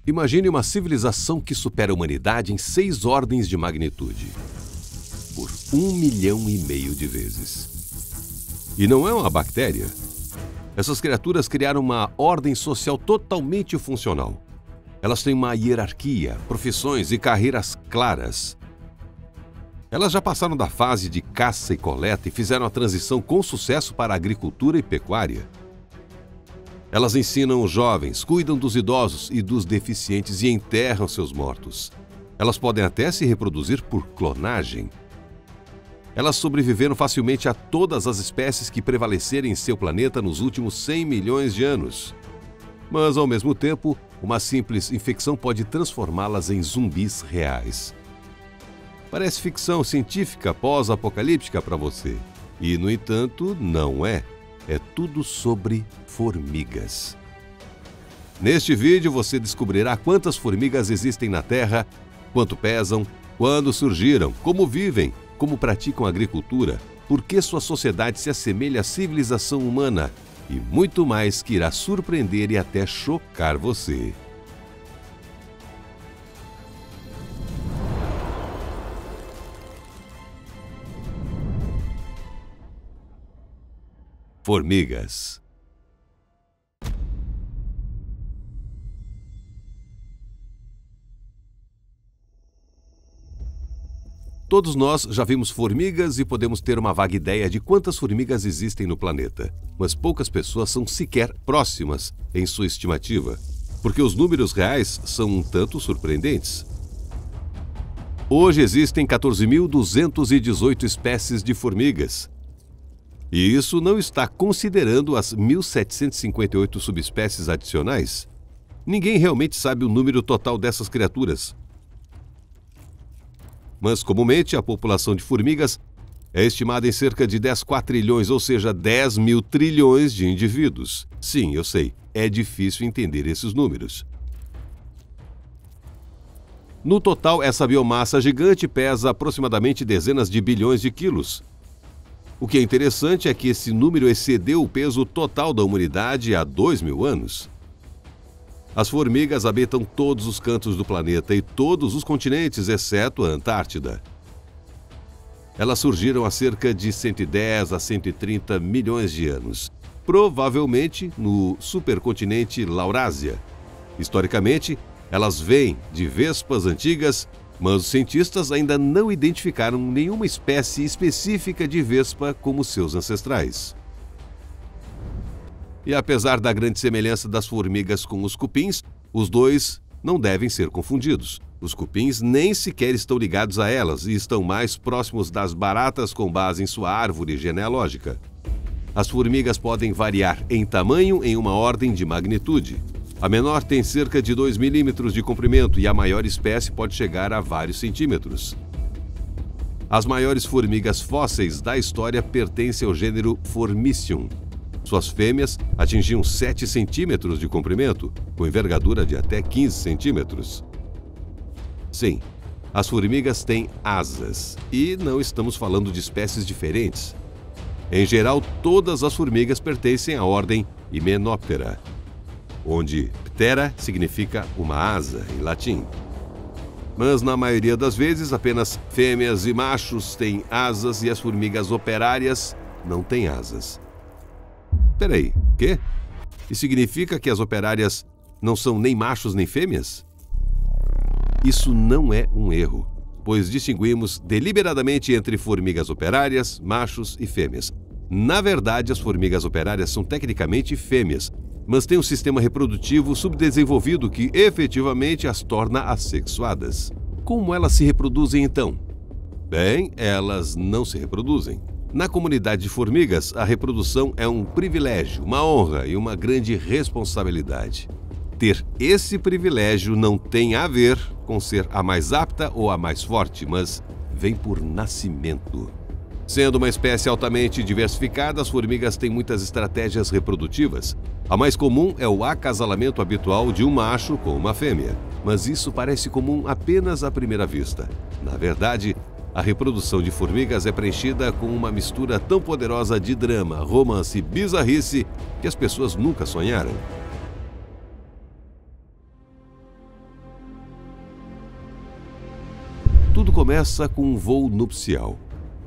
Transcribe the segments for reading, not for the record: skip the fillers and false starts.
Imagine uma civilização que supera a humanidade em 6 ordens de magnitude. Por 1,5 milhão de vezes. E não é uma bactéria. Essas criaturas criaram uma ordem social totalmente funcional. Elas têm uma hierarquia, profissões e carreiras claras. Elas já passaram da fase de caça e coleta e fizeram a transição com sucesso para a agricultura e pecuária. Elas ensinam os jovens, cuidam dos idosos e dos deficientes e enterram seus mortos. Elas podem até se reproduzir por clonagem. Elas sobreviveram facilmente a todas as espécies que prevaleceram em seu planeta nos últimos 100 milhões de anos. Mas, ao mesmo tempo, uma simples infecção pode transformá-las em zumbis reais. Parece ficção científica pós-apocalíptica para você. E, no entanto, não é. É tudo sobre formigas. Neste vídeo você descobrirá quantas formigas existem na Terra, quanto pesam, quando surgiram, como vivem, como praticam agricultura, por que sua sociedade se assemelha à civilização humana e muito mais que irá surpreender e até chocar você. Formigas. Todos nós já vimos formigas e podemos ter uma vaga ideia de quantas formigas existem no planeta, mas poucas pessoas são sequer próximas em sua estimativa, porque os números reais são um tanto surpreendentes. Hoje existem 14.218 espécies de formigas. E isso não está considerando as 1.758 subespécies adicionais. Ninguém realmente sabe o número total dessas criaturas. Mas, comumente, a população de formigas é estimada em cerca de 10 quatrilhões, ou seja, 10 mil trilhões de indivíduos. Sim, eu sei, é difícil entender esses números. No total, essa biomassa gigante pesa aproximadamente dezenas de bilhões de quilos. O que é interessante é que esse número excedeu o peso total da humanidade há 2.000 anos. As formigas habitam todos os cantos do planeta e todos os continentes, exceto a Antártida. Elas surgiram há cerca de 110 a 130 milhões de anos, provavelmente no supercontinente Laurásia. Historicamente, elas vêm de vespas antigas, mas os cientistas ainda não identificaram nenhuma espécie específica de vespa como seus ancestrais. E apesar da grande semelhança das formigas com os cupins, os dois não devem ser confundidos. Os cupins nem sequer estão ligados a elas e estão mais próximos das baratas com base em sua árvore genealógica. As formigas podem variar em tamanho em uma ordem de magnitude. A menor tem cerca de 2 milímetros de comprimento e a maior espécie pode chegar a vários centímetros. As maiores formigas fósseis da história pertencem ao gênero Formicium. Suas fêmeas atingiam 7 centímetros de comprimento, com envergadura de até 15 centímetros. Sim, as formigas têm asas, e não estamos falando de espécies diferentes. Em geral, todas as formigas pertencem à ordem Hymenoptera, onde ptera significa uma asa em latim. Mas na maioria das vezes apenas fêmeas e machos têm asas e as formigas operárias não têm asas. Peraí, quê? Isso significa que as operárias não são nem machos nem fêmeas? Isso não é um erro, pois distinguimos deliberadamente entre formigas operárias, machos e fêmeas. Na verdade, as formigas operárias são tecnicamente fêmeas, mas têm um sistema reprodutivo subdesenvolvido que efetivamente as torna assexuadas. Como elas se reproduzem então? Bem, elas não se reproduzem. Na comunidade de formigas, a reprodução é um privilégio, uma honra e uma grande responsabilidade. Ter esse privilégio não tem a ver com ser a mais apta ou a mais forte, mas vem por nascimento. Sendo uma espécie altamente diversificada, as formigas têm muitas estratégias reprodutivas. A mais comum é o acasalamento habitual de um macho com uma fêmea, mas isso parece comum apenas à primeira vista. Na verdade, a reprodução de formigas é preenchida com uma mistura tão poderosa de drama, romance e bizarrice que as pessoas nunca sonharam. começa com um voo nupcial.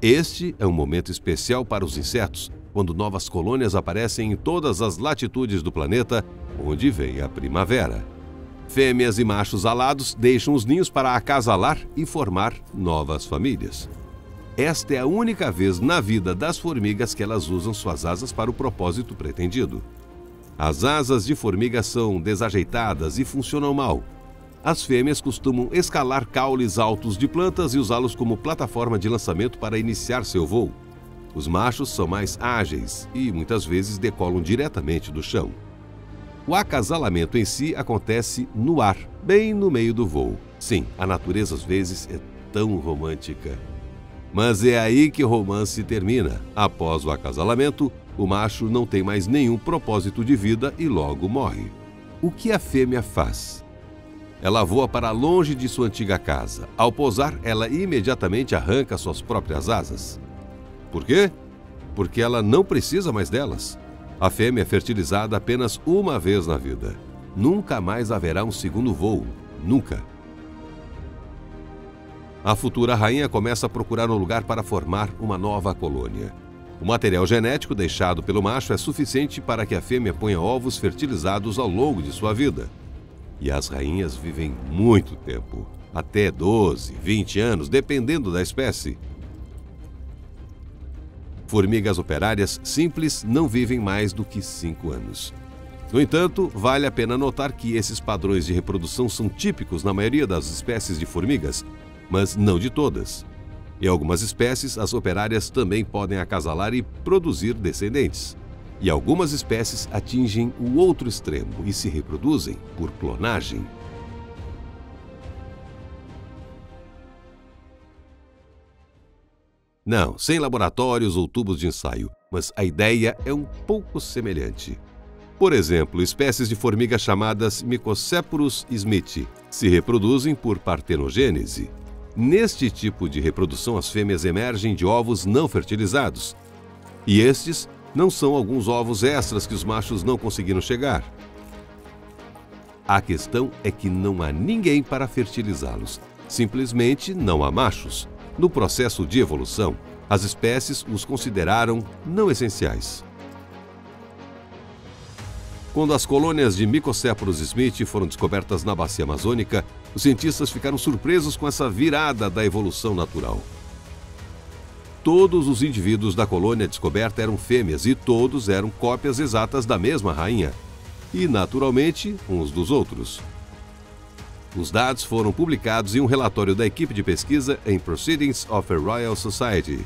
Este é um momento especial para os insetos, quando novas colônias aparecem em todas as latitudes do planeta, onde vem a primavera. Fêmeas e machos alados deixam os ninhos para acasalar e formar novas famílias. Esta é a única vez na vida das formigas que elas usam suas asas para o propósito pretendido. As asas de formiga são desajeitadas e funcionam mal. As fêmeas costumam escalar caules altos de plantas e usá-los como plataforma de lançamento para iniciar seu voo. Os machos são mais ágeis e muitas vezes decolam diretamente do chão. O acasalamento em si acontece no ar, bem no meio do voo. Sim, a natureza às vezes é tão romântica. Mas é aí que o romance termina. Após o acasalamento, o macho não tem mais nenhum propósito de vida e logo morre. O que a fêmea faz? Ela voa para longe de sua antiga casa. Ao pousar, ela imediatamente arranca suas próprias asas. Por quê? Porque ela não precisa mais delas. A fêmea é fertilizada apenas uma vez na vida. Nunca mais haverá um segundo voo. Nunca. A futura rainha começa a procurar um lugar para formar uma nova colônia. O material genético deixado pelo macho é suficiente para que a fêmea ponha ovos fertilizados ao longo de sua vida. E as rainhas vivem muito tempo, até 12, 20 anos, dependendo da espécie. Formigas operárias simples não vivem mais do que 5 anos. No entanto, vale a pena notar que esses padrões de reprodução são típicos na maioria das espécies de formigas, mas não de todas. Em algumas espécies, as operárias também podem acasalar e produzir descendentes. E algumas espécies atingem o outro extremo e se reproduzem por clonagem. Não, sem laboratórios ou tubos de ensaio, mas a ideia é um pouco semelhante. Por exemplo, espécies de formigas chamadas Mycocephalus smithii se reproduzem por partenogênese. Neste tipo de reprodução, as fêmeas emergem de ovos não fertilizados. E estes não são alguns ovos extras que os machos não conseguiram chegar. A questão é que não há ninguém para fertilizá-los. Simplesmente não há machos. No processo de evolução, as espécies os consideraram não essenciais. Quando as colônias de Mycocephalus smithii foram descobertas na bacia amazônica, os cientistas ficaram surpresos com essa virada da evolução natural. Todos os indivíduos da colônia descoberta eram fêmeas e todos eram cópias exatas da mesma rainha, e naturalmente uns dos outros. Os dados foram publicados em um relatório da equipe de pesquisa em Proceedings of a Royal Society.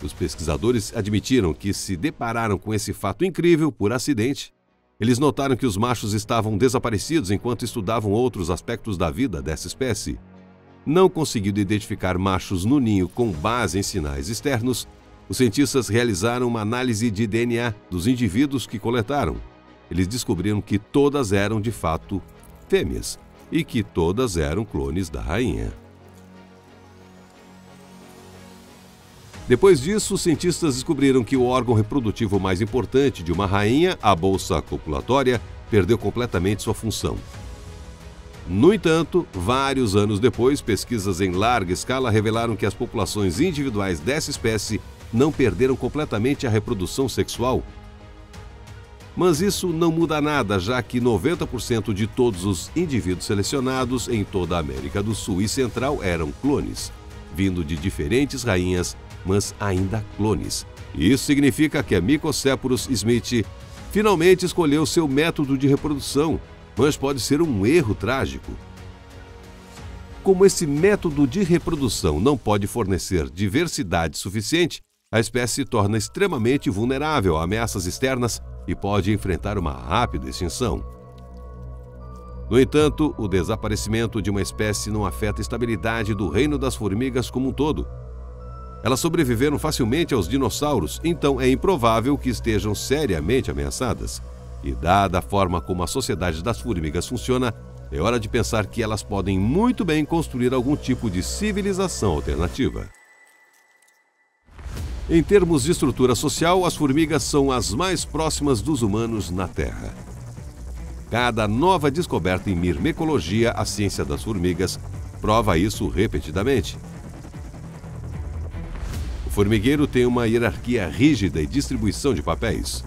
Os pesquisadores admitiram que se depararam com esse fato incrível por acidente. Eles notaram que os machos estavam desaparecidos enquanto estudavam outros aspectos da vida dessa espécie. Não conseguindo identificar machos no ninho com base em sinais externos, os cientistas realizaram uma análise de DNA dos indivíduos que coletaram. Eles descobriram que todas eram, de fato, fêmeas e que todas eram clones da rainha. Depois disso, os cientistas descobriram que o órgão reprodutivo mais importante de uma rainha, a bolsa copulatória, perdeu completamente sua função. No entanto, vários anos depois, pesquisas em larga escala revelaram que as populações individuais dessa espécie não perderam completamente a reprodução sexual. Mas isso não muda nada, já que 90% de todos os indivíduos selecionados em toda a América do Sul e Central eram clones, vindo de diferentes rainhas, mas ainda clones. Isso significa que a Mycocephalus smithii finalmente escolheu seu método de reprodução, mas pode ser um erro trágico. Como esse método de reprodução não pode fornecer diversidade suficiente, a espécie se torna extremamente vulnerável a ameaças externas e pode enfrentar uma rápida extinção. No entanto, o desaparecimento de uma espécie não afeta a estabilidade do reino das formigas como um todo. Elas sobreviveram facilmente aos dinossauros, então é improvável que estejam seriamente ameaçadas. E dada a forma como a sociedade das formigas funciona, é hora de pensar que elas podem muito bem construir algum tipo de civilização alternativa. Em termos de estrutura social, as formigas são as mais próximas dos humanos na Terra. Cada nova descoberta em mirmecologia, a ciência das formigas, prova isso repetidamente. formigueiro tem uma hierarquia rígida e distribuição de papéis.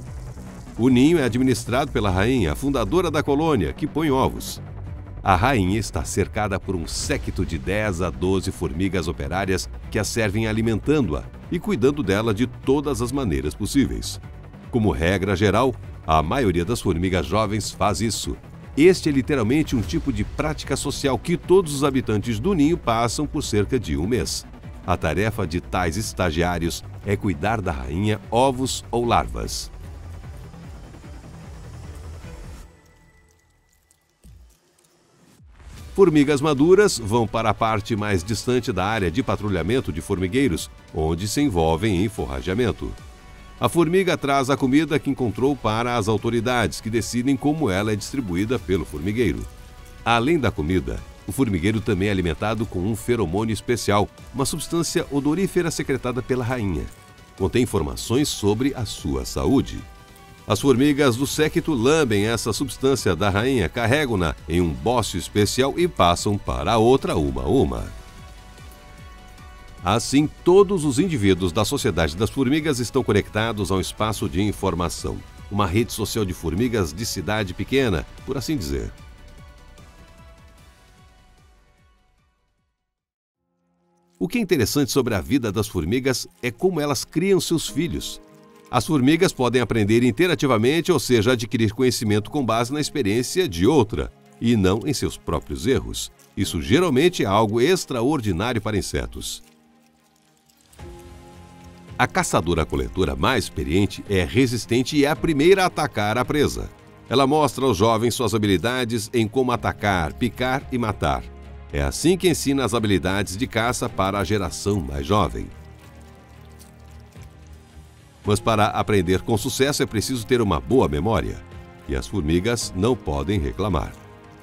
O ninho é administrado pela rainha, a fundadora da colônia, que põe ovos. A rainha está cercada por um séquito de 10 a 12 formigas operárias que a servem alimentando-a e cuidando dela de todas as maneiras possíveis. Como regra geral, a maioria das formigas jovens faz isso. Este é literalmente um tipo de prática social que todos os habitantes do ninho passam por cerca de um mês. A tarefa de tais estagiários é cuidar da rainha, ovos ou larvas. Formigas maduras vão para a parte mais distante da área de patrulhamento de formigueiros, onde se envolvem em forrageamento. A formiga traz a comida que encontrou para as autoridades, que decidem como ela é distribuída pelo formigueiro. Além da comida, o formigueiro também é alimentado com um feromônio especial, uma substância odorífera secretada pela rainha. Contém informações sobre a sua saúde. As formigas do séquito lambem essa substância da rainha, carregam-na em um bócio especial e passam para a outra uma a uma. Assim, todos os indivíduos da Sociedade das Formigas estão conectados a um espaço de informação, uma rede social de formigas de cidade pequena, por assim dizer. O que é interessante sobre a vida das formigas é como elas criam seus filhos. As formigas podem aprender interativamente, ou seja, adquirir conhecimento com base na experiência de outra, e não em seus próprios erros. Isso geralmente é algo extraordinário para insetos. A caçadora-coletora mais experiente é resistente e é a primeira a atacar a presa. Ela mostra aos jovens suas habilidades em como atacar, picar e matar. É assim que ensina as habilidades de caça para a geração mais jovem. Mas para aprender com sucesso é preciso ter uma boa memória. E as formigas não podem reclamar.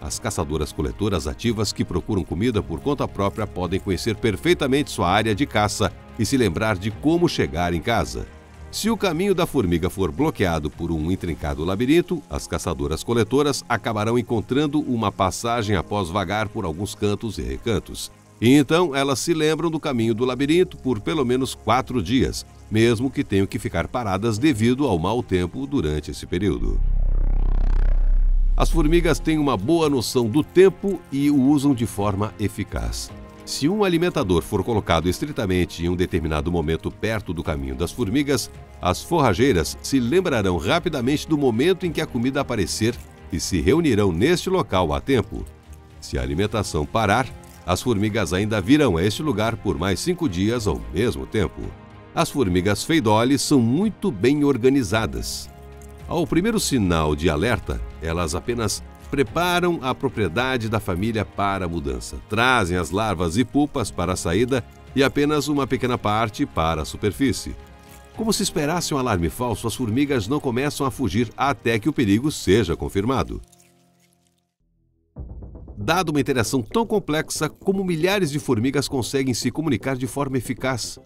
As caçadoras-coletoras ativas que procuram comida por conta própria podem conhecer perfeitamente sua área de caça e se lembrar de como chegar em casa. Se o caminho da formiga for bloqueado por um intrincado labirinto, as caçadoras-coletoras acabarão encontrando uma passagem após vagar por alguns cantos e recantos. E então elas se lembram do caminho do labirinto por pelo menos 4 dias, mesmo que tenham que ficar paradas devido ao mau tempo durante esse período. As formigas têm uma boa noção do tempo e o usam de forma eficaz. Se um alimentador for colocado estritamente em um determinado momento perto do caminho das formigas, as forrageiras se lembrarão rapidamente do momento em que a comida aparecer e se reunirão neste local a tempo. Se a alimentação parar, as formigas ainda virão a este lugar por mais 5 dias ao mesmo tempo. As formigas Pheidole são muito bem organizadas. Ao primeiro sinal de alerta, elas apenas preparam a propriedade da família para a mudança, trazem as larvas e pupas para a saída e apenas uma pequena parte para a superfície. Como se esperasse um alarme falso, as formigas não começam a fugir até que o perigo seja confirmado. Dada uma interação tão complexa, como milhares de formigas conseguem se comunicar de forma eficaz?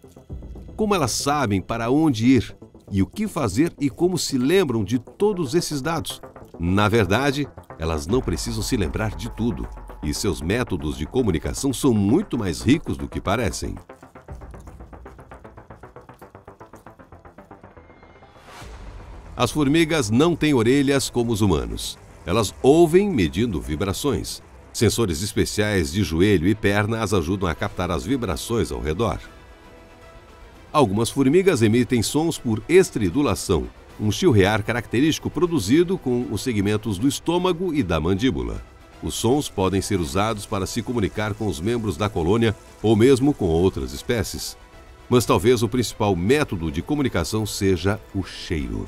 Como elas sabem para onde ir e o que fazer e como se lembram de todos esses dados? Na verdade, elas não precisam se lembrar de tudo, e seus métodos de comunicação são muito mais ricos do que parecem. As formigas não têm orelhas como os humanos. Elas ouvem medindo vibrações. Sensores especiais de joelho e perna as ajudam a captar as vibrações ao redor. Algumas formigas emitem sons por estridulação, um chilrear característico produzido com os segmentos do estômago e da mandíbula. Os sons podem ser usados para se comunicar com os membros da colônia ou mesmo com outras espécies. Mas talvez o principal método de comunicação seja o cheiro.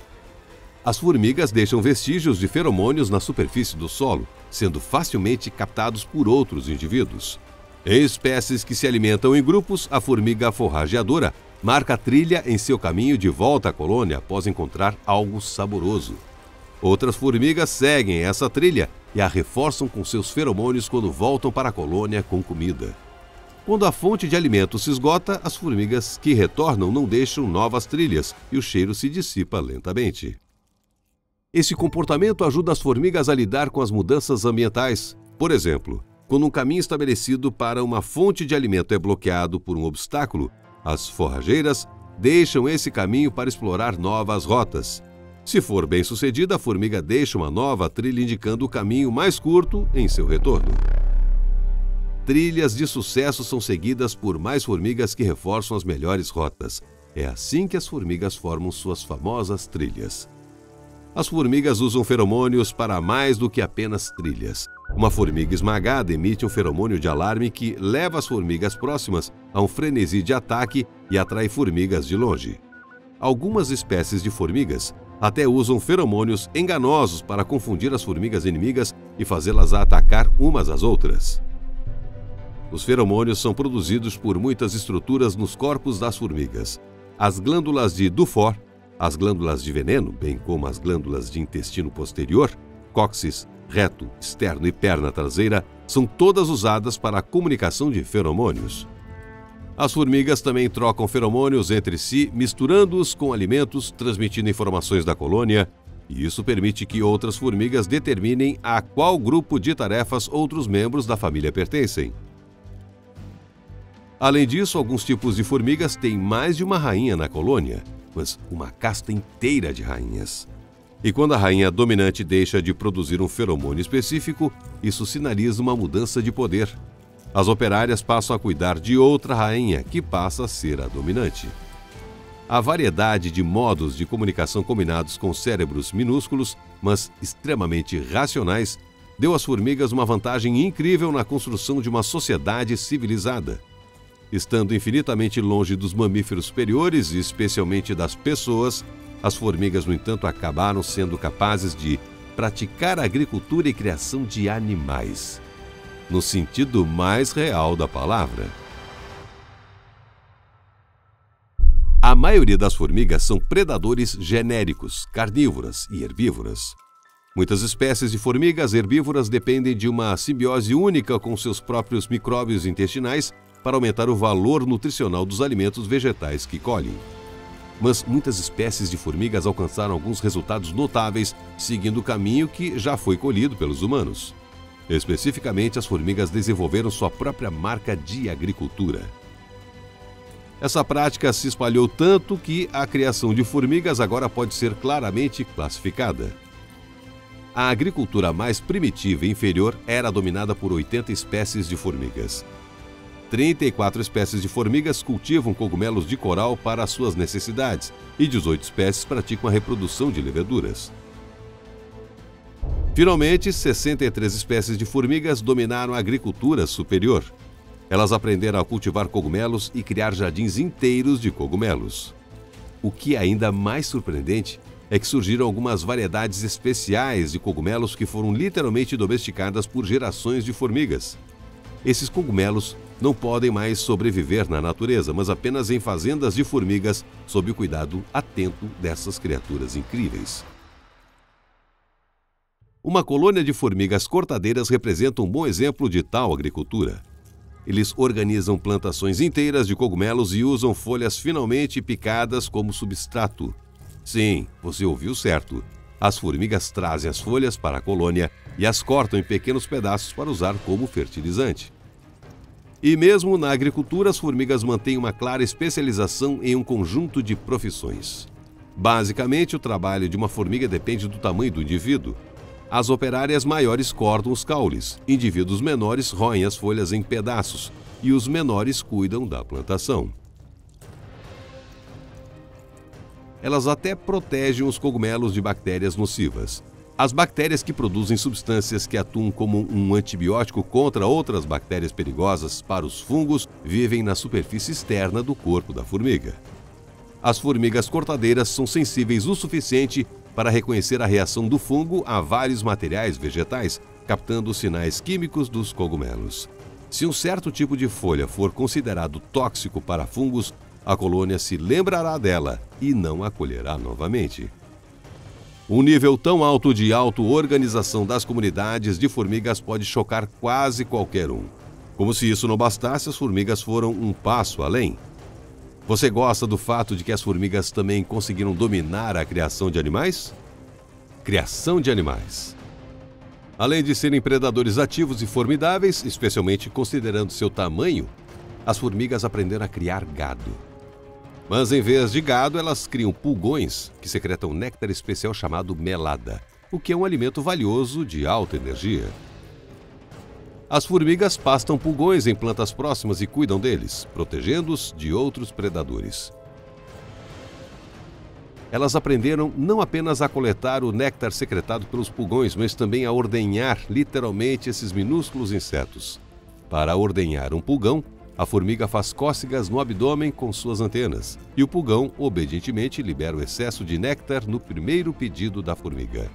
As formigas deixam vestígios de feromônios na superfície do solo, sendo facilmente captados por outros indivíduos. Em espécies que se alimentam em grupos, a formiga forrageadora marca a trilha em seu caminho de volta à colônia após encontrar algo saboroso. Outras formigas seguem essa trilha e a reforçam com seus feromônios quando voltam para a colônia com comida. Quando a fonte de alimento se esgota, as formigas que retornam não deixam novas trilhas e o cheiro se dissipa lentamente. Esse comportamento ajuda as formigas a lidar com as mudanças ambientais. Por exemplo, quando um caminho estabelecido para uma fonte de alimento é bloqueado por um obstáculo, as forrageiras deixam esse caminho para explorar novas rotas. Se for bem sucedida, a formiga deixa uma nova trilha indicando o caminho mais curto em seu retorno. Trilhas de sucesso são seguidas por mais formigas que reforçam as melhores rotas. É assim que as formigas formam suas famosas trilhas. As formigas usam feromônios para mais do que apenas trilhas. Uma formiga esmagada emite um feromônio de alarme que leva as formigas próximas a um frenesi de ataque e atrai formigas de longe. Algumas espécies de formigas até usam feromônios enganosos para confundir as formigas inimigas e fazê-las atacar umas às outras. Os feromônios são produzidos por muitas estruturas nos corpos das formigas. As glândulas de Dufour, as glândulas de veneno, bem como as glândulas de intestino posterior, cóccix, reto, externo e perna traseira, são todas usadas para a comunicação de feromônios. As formigas também trocam feromônios entre si, misturando-os com alimentos, transmitindo informações da colônia, e isso permite que outras formigas determinem a qual grupo de tarefas outros membros da família pertencem. Além disso, alguns tipos de formigas têm mais de uma rainha na colônia, mas uma casta inteira de rainhas. E quando a rainha dominante deixa de produzir um feromônio específico, isso sinaliza uma mudança de poder. As operárias passam a cuidar de outra rainha, que passa a ser a dominante. A variedade de modos de comunicação combinados com cérebros minúsculos, mas extremamente racionais, deu às formigas uma vantagem incrível na construção de uma sociedade civilizada. Estando infinitamente longe dos mamíferos superiores e especialmente das pessoas, as formigas, no entanto, acabaram sendo capazes de praticar a agricultura e criação de animais, no sentido mais real da palavra. A maioria das formigas são predadores genéricos, carnívoras e herbívoras. Muitas espécies de formigas herbívoras dependem de uma simbiose única com seus próprios micróbios intestinais para aumentar o valor nutricional dos alimentos vegetais que colhem. Mas muitas espécies de formigas alcançaram alguns resultados notáveis seguindo o caminho que já foi colhido pelos humanos. Especificamente, as formigas desenvolveram sua própria marca de agricultura. Essa prática se espalhou tanto que a criação de formigas agora pode ser claramente classificada. A agricultura mais primitiva e inferior era dominada por 80 espécies de formigas. 34 espécies de formigas cultivam cogumelos de coral para suas necessidades e 18 espécies praticam a reprodução de leveduras. Finalmente, 63 espécies de formigas dominaram a agricultura superior. Elas aprenderam a cultivar cogumelos e criar jardins inteiros de cogumelos. O que é ainda mais surpreendente é que surgiram algumas variedades especiais de cogumelos que foram literalmente domesticadas por gerações de formigas. Esses cogumelos não podem mais sobreviver na natureza, mas apenas em fazendas de formigas sob o cuidado atento dessas criaturas incríveis. Uma colônia de formigas cortadeiras representa um bom exemplo de tal agricultura. Eles organizam plantações inteiras de cogumelos e usam folhas finamente picadas como substrato. Sim, você ouviu certo. As formigas trazem as folhas para a colônia e as cortam em pequenos pedaços para usar como fertilizante. E mesmo na agricultura, as formigas mantêm uma clara especialização em um conjunto de profissões. Basicamente, o trabalho de uma formiga depende do tamanho do indivíduo. As operárias maiores cortam os caules, indivíduos menores roem as folhas em pedaços e os menores cuidam da plantação. Elas até protegem os cogumelos de bactérias nocivas. As bactérias que produzem substâncias que atuam como um antibiótico contra outras bactérias perigosas para os fungos vivem na superfície externa do corpo da formiga. As formigas cortadeiras são sensíveis o suficiente para reconhecer a reação do fungo a vários materiais vegetais, captando os sinais químicos dos cogumelos. Se um certo tipo de folha for considerado tóxico para fungos, a colônia se lembrará dela e não a colherá novamente. Um nível tão alto de auto-organização das comunidades de formigas pode chocar quase qualquer um. Como se isso não bastasse, as formigas foram um passo além. Você gosta do fato de que as formigas também conseguiram dominar a criação de animais? Criação de animais. Além de serem predadores ativos e formidáveis, especialmente considerando seu tamanho, as formigas aprenderam a criar gado. Mas em vez de gado, elas criam pulgões que secretam néctar especial chamado melada, o que é um alimento valioso de alta energia. As formigas pastam pulgões em plantas próximas e cuidam deles, protegendo-os de outros predadores. Elas aprenderam não apenas a coletar o néctar secretado pelos pulgões, mas também a ordenhar literalmente esses minúsculos insetos. Para ordenhar um pulgão, a formiga faz cócegas no abdômen com suas antenas, e o pulgão obedientemente libera o excesso de néctar no primeiro pedido da formiga.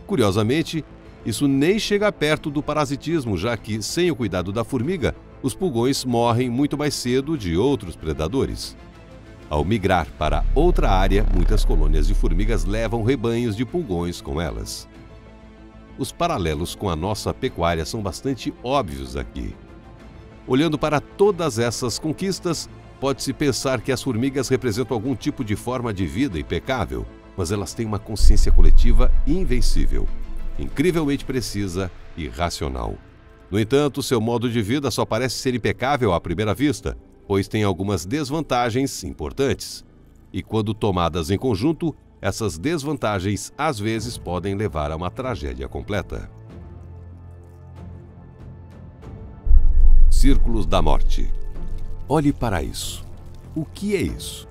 Curiosamente, isso nem chega perto do parasitismo, já que, sem o cuidado da formiga, os pulgões morrem muito mais cedo de outros predadores. Ao migrar para outra área, muitas colônias de formigas levam rebanhos de pulgões com elas. Os paralelos com a nossa pecuária são bastante óbvios aqui. Olhando para todas essas conquistas, pode-se pensar que as formigas representam algum tipo de forma de vida impecável, mas elas têm uma consciência coletiva invencível, incrivelmente precisa e racional. No entanto, seu modo de vida só parece ser impecável à primeira vista, pois tem algumas desvantagens importantes. E quando tomadas em conjunto, essas desvantagens às vezes podem levar a uma tragédia completa. Círculos da morte. Olhe para isso. O que é isso?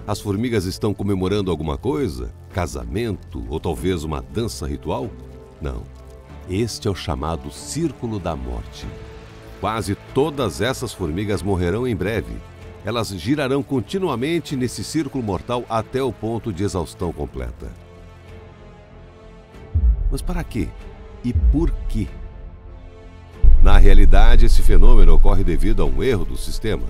As formigas estão comemorando alguma coisa? Casamento ou talvez uma dança ritual? Não. Este é o chamado Círculo da Morte. Quase todas essas formigas morrerão em breve. Elas girarão continuamente nesse círculo mortal até o ponto de exaustão completa. Mas para quê? E por quê? Na realidade, esse fenômeno ocorre devido a um erro do sistema.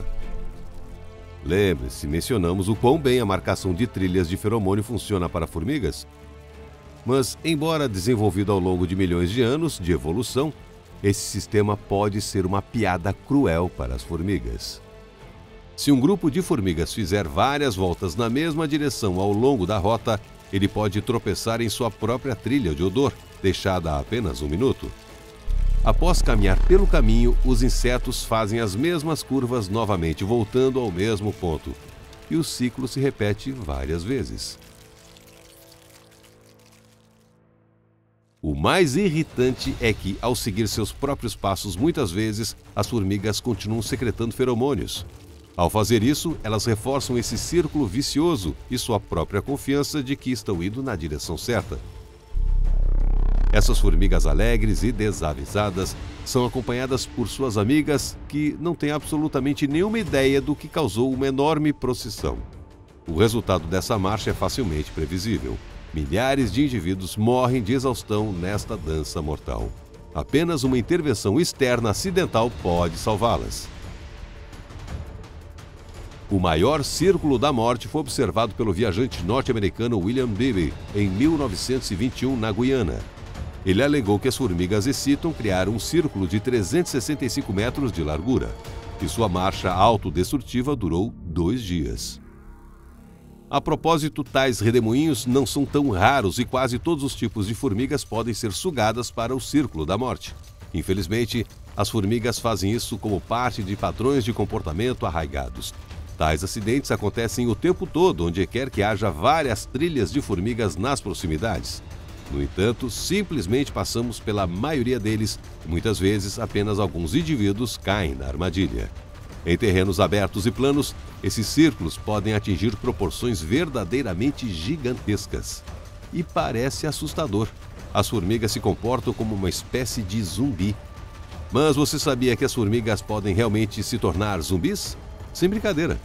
Lembre-se, mencionamos o quão bem a marcação de trilhas de feromônio funciona para formigas. Mas, embora desenvolvido ao longo de milhões de anos de evolução, esse sistema pode ser uma piada cruel para as formigas. Se um grupo de formigas fizer várias voltas na mesma direção ao longo da rota, ele pode tropeçar em sua própria trilha de odor, deixada há apenas um minuto. Após caminhar pelo caminho, os insetos fazem as mesmas curvas novamente, voltando ao mesmo ponto. E o ciclo se repete várias vezes. O mais irritante é que, ao seguir seus próprios passos, muitas vezes as formigas continuam secretando feromônios. Ao fazer isso, elas reforçam esse círculo vicioso e sua própria confiança de que estão indo na direção certa. Essas formigas alegres e desavisadas são acompanhadas por suas amigas que não têm absolutamente nenhuma ideia do que causou uma enorme procissão. O resultado dessa marcha é facilmente previsível. Milhares de indivíduos morrem de exaustão nesta dança mortal. Apenas uma intervenção externa acidental pode salvá-las. O maior círculo da morte foi observado pelo viajante norte-americano William Beebe em 1921 na Guiana. Ele alegou que as formigas excitam criar um círculo de 365 metros de largura, e sua marcha autodestrutiva durou 2 dias. A propósito, tais redemoinhos não são tão raros e quase todos os tipos de formigas podem ser sugadas para o círculo da morte. Infelizmente, as formigas fazem isso como parte de padrões de comportamento arraigados. Tais acidentes acontecem o tempo todo, onde quer que haja várias trilhas de formigas nas proximidades. No entanto, simplesmente passamos pela maioria deles e muitas vezes apenas alguns indivíduos caem na armadilha. Em terrenos abertos e planos, esses círculos podem atingir proporções verdadeiramente gigantescas. E parece assustador. As formigas se comportam como uma espécie de zumbi. Mas você sabia que as formigas podem realmente se tornar zumbis? Sem brincadeira.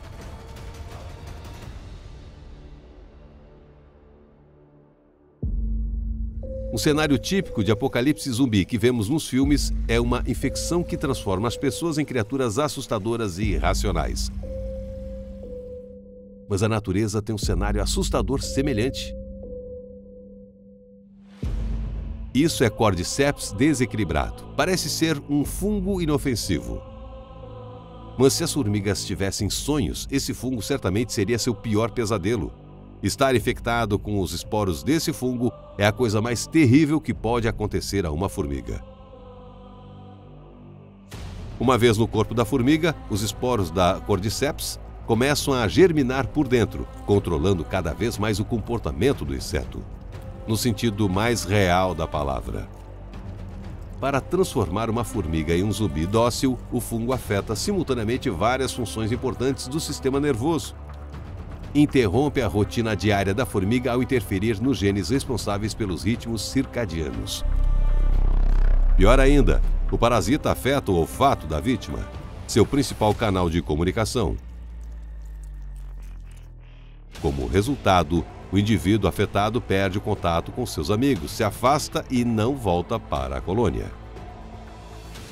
Um cenário típico de apocalipse zumbi que vemos nos filmes é uma infecção que transforma as pessoas em criaturas assustadoras e irracionais. Mas a natureza tem um cenário assustador semelhante. Isso é Cordyceps desequilibrado. Parece ser um fungo inofensivo. Mas se as formigas tivessem sonhos, esse fungo certamente seria seu pior pesadelo. Estar infectado com os esporos desse fungo é a coisa mais terrível que pode acontecer a uma formiga. Uma vez no corpo da formiga, os esporos da Cordyceps começam a germinar por dentro, controlando cada vez mais o comportamento do inseto, no sentido mais real da palavra. Para transformar uma formiga em um zumbi dócil, o fungo afeta simultaneamente várias funções importantes do sistema nervoso. Interrompe a rotina diária da formiga ao interferir nos genes responsáveis pelos ritmos circadianos. Pior ainda, o parasita afeta o olfato da vítima, seu principal canal de comunicação. Como resultado, o indivíduo afetado perde o contato com seus amigos, se afasta e não volta para a colônia.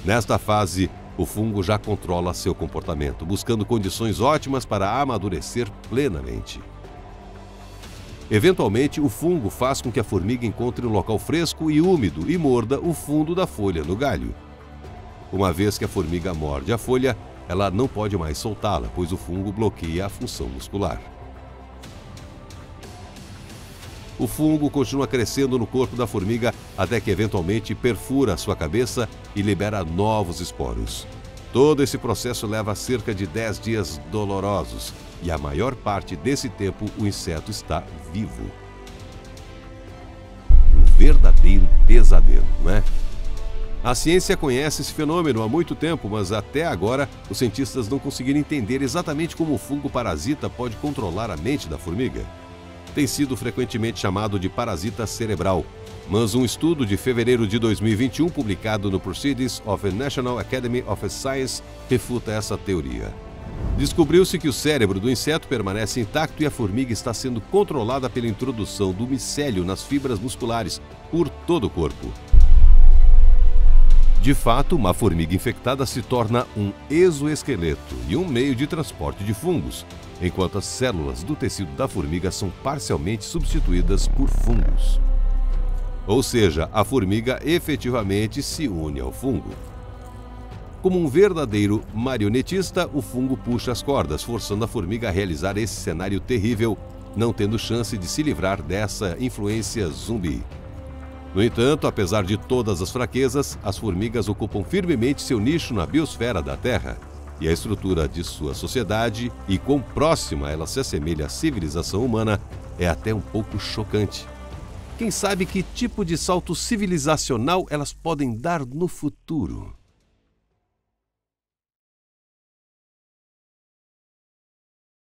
Nesta fase, o fungo já controla seu comportamento, buscando condições ótimas para amadurecer plenamente. Eventualmente, o fungo faz com que a formiga encontre um local fresco e úmido e morda o fundo da folha no galho. Uma vez que a formiga morde a folha, ela não pode mais soltá-la, pois o fungo bloqueia a função muscular. O fungo continua crescendo no corpo da formiga até que eventualmente perfura sua cabeça e libera novos esporos. Todo esse processo leva cerca de 10 dias dolorosos e a maior parte desse tempo o inseto está vivo. Um verdadeiro pesadelo, não é? A ciência conhece esse fenômeno há muito tempo, mas até agora os cientistas não conseguiram entender exatamente como o fungo parasita pode controlar a mente da formiga. Tem sido frequentemente chamado de parasita cerebral, mas um estudo de fevereiro de 2021, publicado no Proceedings of the National Academy of Science, refuta essa teoria. Descobriu-se que o cérebro do inseto permanece intacto e a formiga está sendo controlada pela introdução do micélio nas fibras musculares por todo o corpo. De fato, uma formiga infectada se torna um exoesqueleto e um meio de transporte de fungos, enquanto as células do tecido da formiga são parcialmente substituídas por fungos. Ou seja, a formiga efetivamente se une ao fungo. Como um verdadeiro marionetista, o fungo puxa as cordas, forçando a formiga a realizar esse cenário terrível, não tendo chance de se livrar dessa influência zumbi. No entanto, apesar de todas as fraquezas, as formigas ocupam firmemente seu nicho na biosfera da Terra. E a estrutura de sua sociedade e quão próxima ela se assemelha à civilização humana é até um pouco chocante. Quem sabe que tipo de salto civilizacional elas podem dar no futuro?